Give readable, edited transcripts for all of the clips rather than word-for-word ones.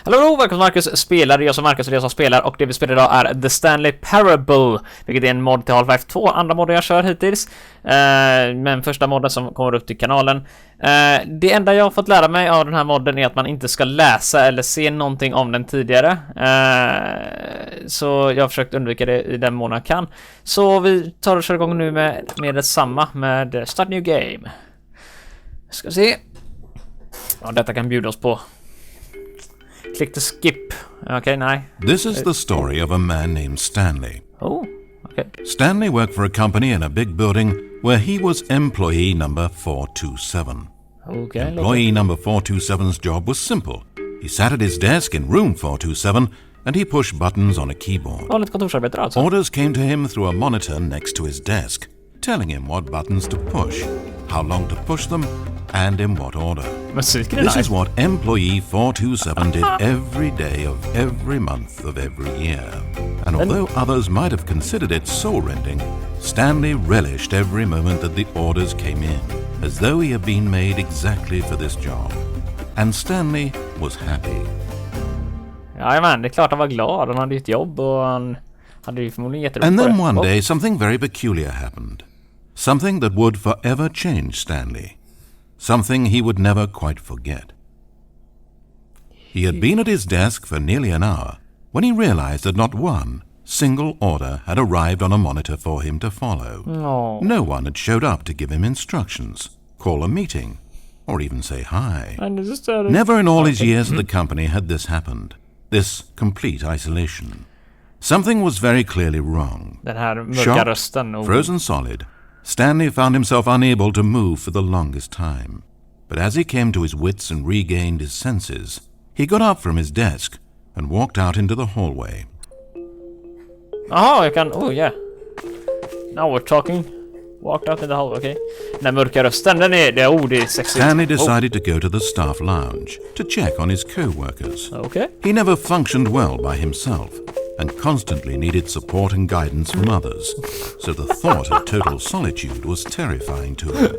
Hallå, välkommen till Marcus spelar. Jag som Marcus och det som spelar. Och det vi spelar idag är The Stanley Parable, vilket är en mod till Half-Life 2. Andra modden jag kör hittills, men första modden som kommer upp till kanalen. Det enda jag har fått lära mig av den här modden är att man inte ska läsa eller se någonting om den tidigare. Så jag har försökt undvika det i den mån jag kan. Så vi tar och kör igång nu med detsamma, med Start New Game. Ska se. Ja, detta kan bjuda oss på. Click to skip. Okay, nej. This is the story of a man named Stanley. Oh, okay. Stanley worked for a company in a big building where he was employee number 427. Okay. Employee number 427's job was simple. He sat at his desk in room 427 and he pushed buttons on a keyboard. Vanligt kontorsarbetare alltså. Orders came to him through a monitor next to his desk, telling him what buttons to push, how long to push them, and in what order. Musiken är This nice. is what employee 427 did every day of every month of every year. And although others might have considered it soul-rending, Stanley relished every moment that the orders came in, as though he had been made exactly for this job. And Stanley was happy. Jajamän, det är klart han var glad. Han hade ett jobb och han hade ju förmodligen jätteroligt. And then one day something very peculiar happened. Something that would forever change Stanley. Something he would never quite forget. He had been at his desk for nearly an hour when he realized that not one single order had arrived on a monitor for him to follow. Oh. No one had showed up to give him instructions, call a meeting, or even say hi. Never in all his years at the company had this happened. This complete isolation. Something was very clearly wrong. Den här mörka rösten. Frozen solid, Stanley found himself unable to move for the longest time. But as he came to his wits and regained his senses, he got up from his desk and walked out into the hallway. Jaha, jag kan... Oh, yeah. Now we're talking. Walked out in the hallway, okay. Den här mörka rösten, det är sexigt. Stanley decided to go to the staff lounge to check on his co-workers. Okay. He never functioned well by himself and constantly needed support and guidance from others, so the thought of total solitude was terrifying to him.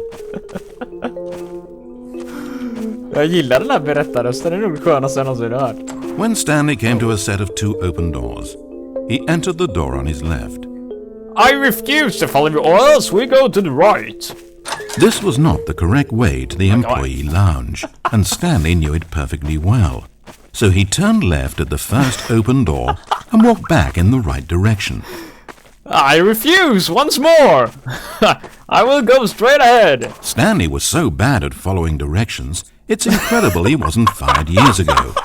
Jag gillar den här berättarrösten, det är nog skönaste jag någonsin hört. When Stanley came to a set of two open doors, he entered the door on his left. I refuse to follow you, or else we go to the right. This was not the correct way to the employee lounge, and Stanley knew it perfectly well. So he turned left at the first open door and walked back in the right direction. I refuse once more. I will go straight ahead. Stanley was so bad at following directions, it's incredible he wasn't fired years ago.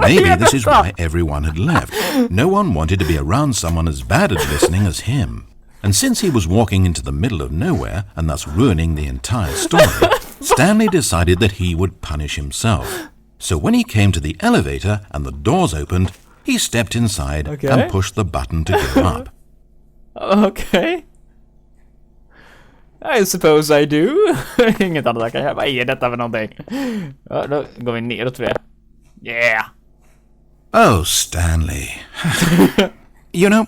Maybe this is why everyone had left. No one wanted to be around someone as bad at listening as him. And since he was walking into the middle of nowhere and thus ruining the entire story, Stanley decided that he would punish himself. So when he came to the elevator and the doors opened, he stepped inside and pushed the button to go up. Okay. I suppose I do. Inget annat jag kan göra. Vad är detta för någonting? Ja, då går vi neråt tror jag. Yeah. Oh, Stanley. You know,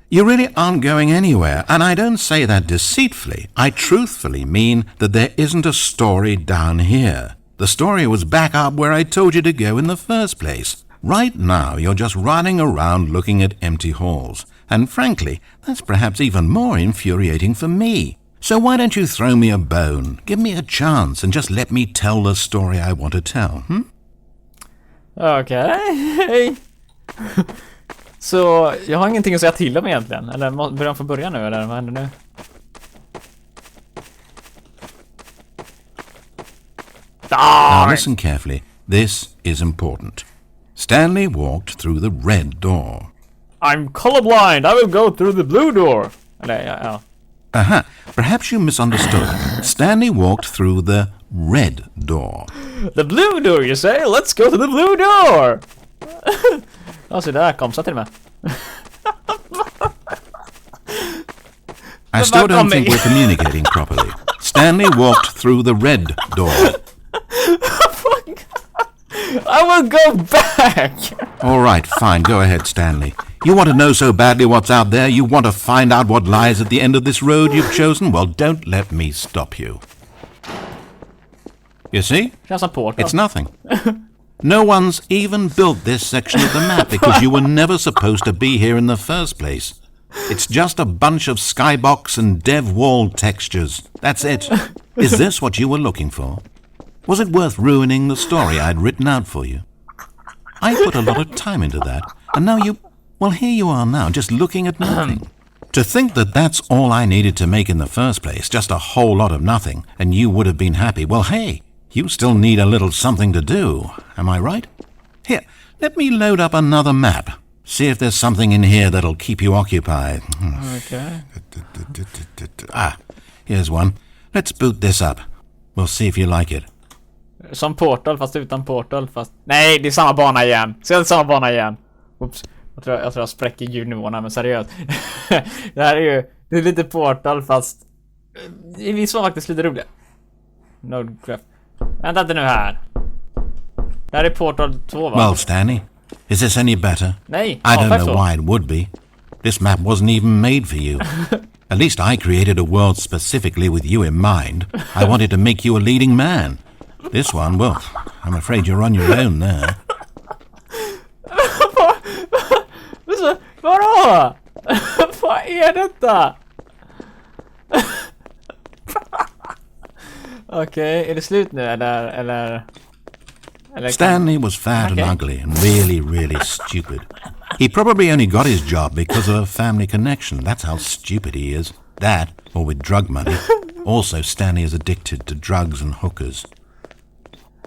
you really aren't going anywhere, and I don't say that deceitfully. I truthfully mean that there isn't a story down here. The story was back up where I told you to go in the first place. Right now, you're just running around looking at empty halls. And frankly, that's perhaps even more infuriating for me. So why don't you throw me a bone, give me a chance, and just let me tell the story I want to tell, Okej. Så jag har ingenting att säga till om egentligen. Eller börjar han få börja nu, eller vad händer nu? Now listen carefully. This is important. Stanley walked through the red door. I'm colorblind. I will go through the blue door. Eller, ja. Aha, perhaps you misunderstood. Stanley walked through the red door. The blue door, you say? Let's go to the blue door! Ja, så där kom så till mig. I still don't think we're communicating properly. Stanley walked through the red door. I will go back! All right, fine, go ahead, Stanley. You want to know so badly what's out there? You want to find out what lies at the end of this road you've chosen? Well, don't let me stop you. You see? It's nothing. No one's even built this section of the map because you were never supposed to be here in the first place. It's just a bunch of skybox and dev wall textures. That's it. Is this what you were looking for? Was it worth ruining the story I'd written out for you? I put a lot of time into that, and now well, here you are now, just looking at nothing. To think that that's all I needed to make in the first place, just a whole lot of nothing, and you would have been happy. Well, hey, you still need a little something to do. Am I right? Here, let me load up another map. See if there's something in here that'll keep you occupied. Okay. Here's one. Let's boot this up. We'll see if you like it. Som Portal fast utan Portal fast... Nej, det är samma bana igen. Så det är samma bana igen. Oops. Jag tror jag spräcker ljudnivån här, men seriöst. Det här är ju... Det är lite Portal fast... Vi var faktiskt lite roliga. Nodecraft. Vänta inte nu här. Det här är Portal 2, va? Well, Stanley, is this any better? Nej, I don't know why it would be. This map wasn't even made for you. At least I created a world specifically with you in mind. I wanted to make you a leading man. This one, well, I'm afraid you're on your own there. Vadå? Vad är detta? Okej, är det slut nu eller Stanley was fat and ugly and really, really stupid. He probably only got his job because of a family connection. That's how stupid he is. That, or with drug money. Also, Stanley is addicted to drugs and hookers.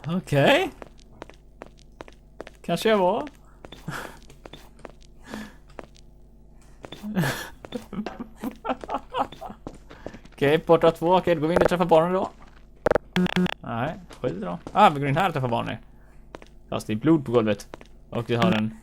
Okej. Kanske jag var. Okej, porta 2. Okej, då går vi in och träffar barnen då. Nej, skit då. Vi går in här och träffar barnen. Fast det är blod på golvet. Och vi har en...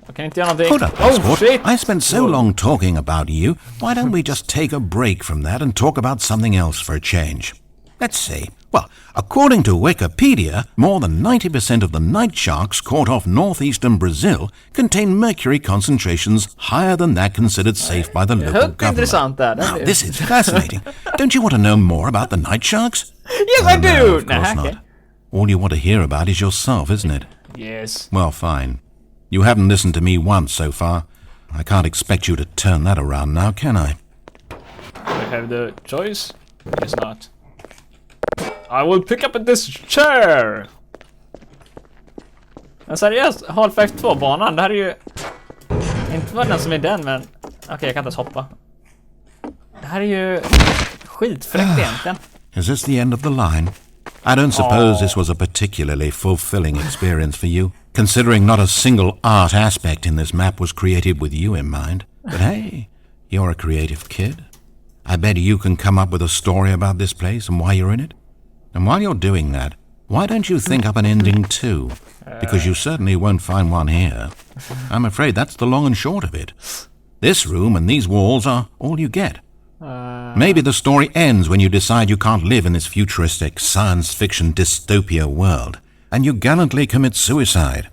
Jag kan inte göra någonting. Hold up, sport. Shit! I spent so long talking about you. Why don't we just take a break from that and talk about something else for a change? Let's see. Well, according to Wikipedia, more than 90% of the night sharks caught off northeastern Brazil contain mercury concentrations higher than that considered safe by the local government. Now, this is fascinating. Don't you want to know more about the night sharks? Yes, I do! No, of course not. All you want to hear about is yourself, isn't it? Yes. Well, fine. You haven't listened to me once so far. I can't expect you to turn that around now, can I? I have the choice. Guess not. I will pick up this chair! Men seriöst, Half-Life 2-banan, det här är ju... Inte vad den som är den, men... Okej, jag kan inte ens hoppa. Det här är ju... skitfräckt egentligen. Is this the end of the line? I don't suppose this was a particularly fulfilling experience for you, considering not a single art aspect in this map was created with you in mind. But hey, you're a creative kid. I bet you can come up with a story about this place and why you're in it. And while you're doing that, why don't you think up an ending too? Because you certainly won't find one here. I'm afraid that's the long and short of it. This room and these walls are all you get. Maybe the story ends when you decide you can't live in this futuristic science fiction dystopia world, and you gallantly commit suicide.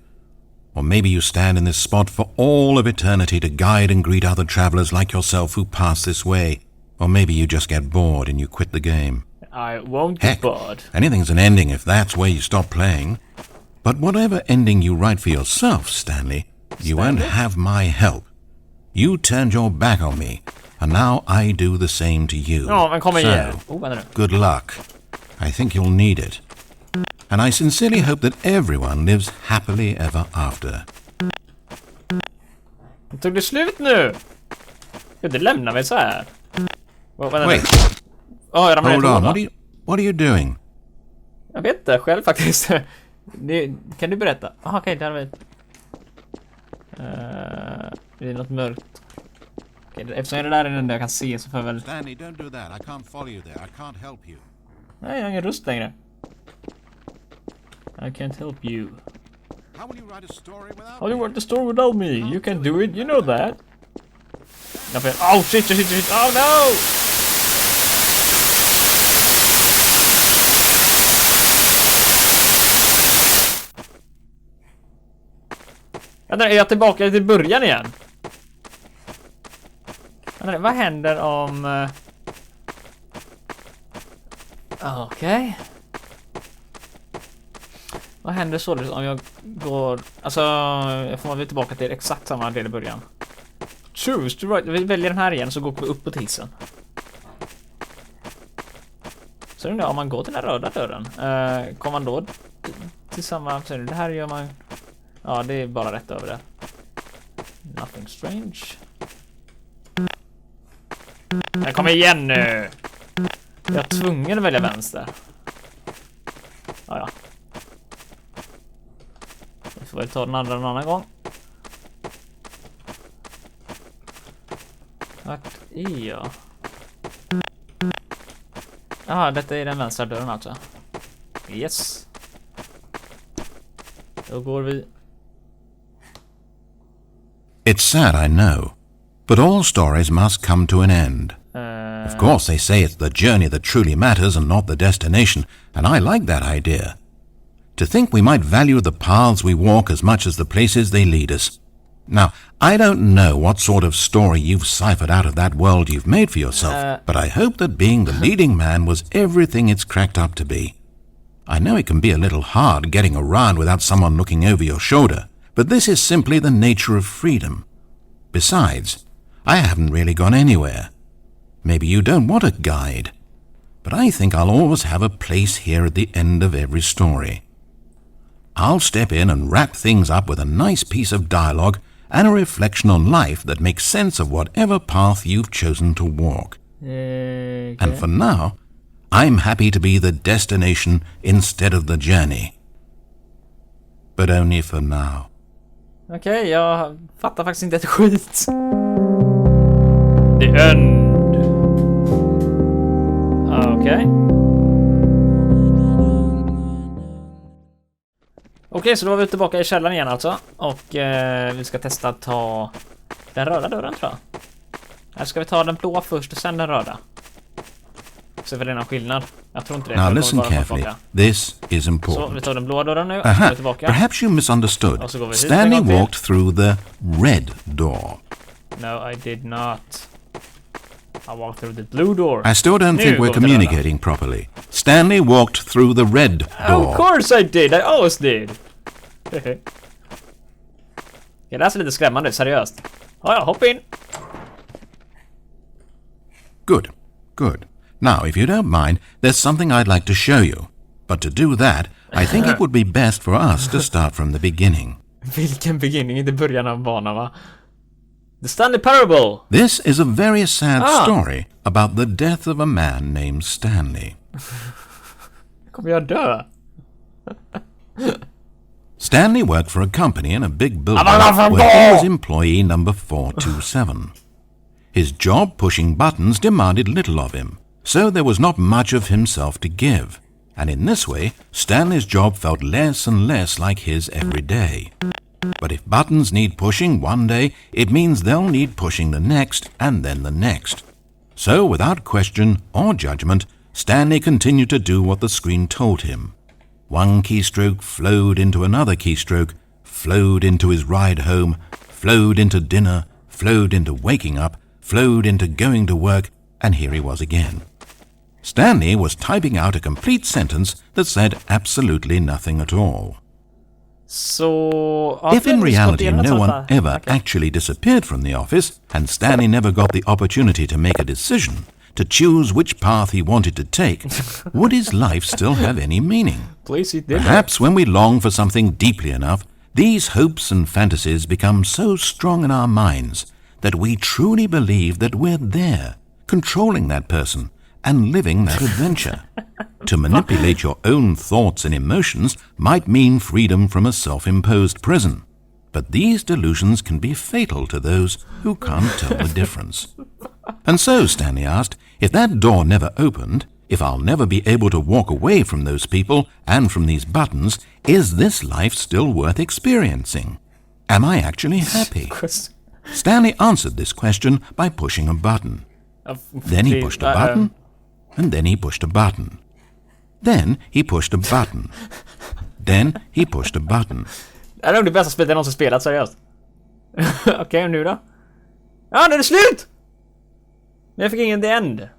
Or maybe you stand in this spot for all of eternity to guide and greet other travelers like yourself who pass this way. Or maybe you just get bored and you quit the game. I won't get bored. Anything's an ending if that's where you stop playing. But whatever ending you write for yourself, Stanley, you won't have my help. You turned your back on me, and now I do the same to you. Men kom igen. So, good luck. I think you'll need it. And I sincerely hope that everyone lives happily ever after. Tog det slut nu? Det lämnar mig så här. Wait. Hold on. What are you doing? Jag vet inte själv faktiskt. Kan du berätta? Okej, där vet. Det är något mörkt. Eftersom det där är den där jag kan se så får jag väl... Stanley, don't do that. I can't follow you there. I can't help you. Nej, jag har ingen röst längre. I can't help you. How will you write a story without How do you write a story without me? You can do it, you know that. Oh shit. Oh no! Är jag tillbaka till början igen? Vad händer om... Okej. Vad händer så om jag går... Alltså, jag får väl tillbaka till exakt samma del i början. Choose to right. Vi väljer den här igen så går vi upp på hissen. Så om man går till den röda dörren, kommer man då till samma... Det här gör man... Ja, det är bara rätt över det. Nothing strange. Jag kommer igen nu! Jag är tvungen att välja vänster. Ja. Vi får väl ta den andra en annan gång. Vart är jag? Jaha, detta är den vänstra dörren alltså. Yes. Då går vi. It's sad, I know, but all stories must come to an end. Of course, they say it's the journey that truly matters and not the destination, and I like that idea. To think we might value the paths we walk as much as the places they lead us. Now, I don't know what sort of story you've ciphered out of that world you've made for yourself, but I hope that being the leading man was everything it's cracked up to be. I know it can be a little hard getting around without someone looking over your shoulder, but this is simply the nature of freedom. Besides, I haven't really gone anywhere. Maybe you don't want a guide, but I think I'll always have a place here at the end of every story. I'll step in and wrap things up with a nice piece of dialogue and a reflection on life that makes sense of whatever path you've chosen to walk. Okay. And for now, I'm happy to be the destination instead of the journey. But only for now. Okej, jag fattar faktiskt inte ett skit. The end. Okej, så då var vi tillbaka i källaren igen alltså. Och vi ska testa att ta den röda dörren, tror jag. Här ska vi ta den blå först och sen den röda. Så för det är någon skillnad. Jag tror inte det. Now listen carefully. This is important. Så vi tar den blå dörren nu. Aha, tillbaka. Perhaps you misunderstood. Stanley walked through the red door. No, I did not. I walked through the blue door. I still don't think we're communicating properly. Stanley walked through the red door. Of course I did. I always did. Ja, det är lite skrämmande, seriöst. Ja, hopp in. Good, good. Now, if you don't mind, there's something I'd like to show you. But to do that, I think it would be best for us to start from the beginning. Vilken beginning? Inte början av banan, va? The Stanley Parable! This is a very sad story about the death of a man named Stanley. Kommer jag dö? Stanley worked for a company in a big building where he was employee number 427. His job pushing buttons demanded little of him, so there was not much of himself to give, and in this way, Stanley's job felt less and less like his every day. But if buttons need pushing one day, it means they'll need pushing the next and then the next. So, without question or judgment, Stanley continued to do what the screen told him. One keystroke flowed into another keystroke, flowed into his ride home, flowed into dinner, flowed into waking up, flowed into going to work, and here he was again. Stanley was typing out a complete sentence that said absolutely nothing at all. So, if in reality no one ever actually disappeared from the office, and Stanley never got the opportunity to make a decision, to choose which path he wanted to take, would his life still have any meaning? Perhaps when we long for something deeply enough, these hopes and fantasies become so strong in our minds that we truly believe that we're there, controlling that person, and living that adventure. To manipulate your own thoughts and emotions might mean freedom from a self-imposed prison. But these delusions can be fatal to those who can't tell the difference. And so, Stanley asked, if that door never opened, if I'll never be able to walk away from those people and from these buttons, is this life still worth experiencing? Am I actually happy? Stanley answered this question by pushing a button. Then he pushed a button, and then he pushed a button. Then he pushed a button. Then he pushed a button. Det är nog det bästa spelet jag någonsin spelat, seriöst. Okej, och nu då? Ja, nu är det slut! Men jag fick ingen the end.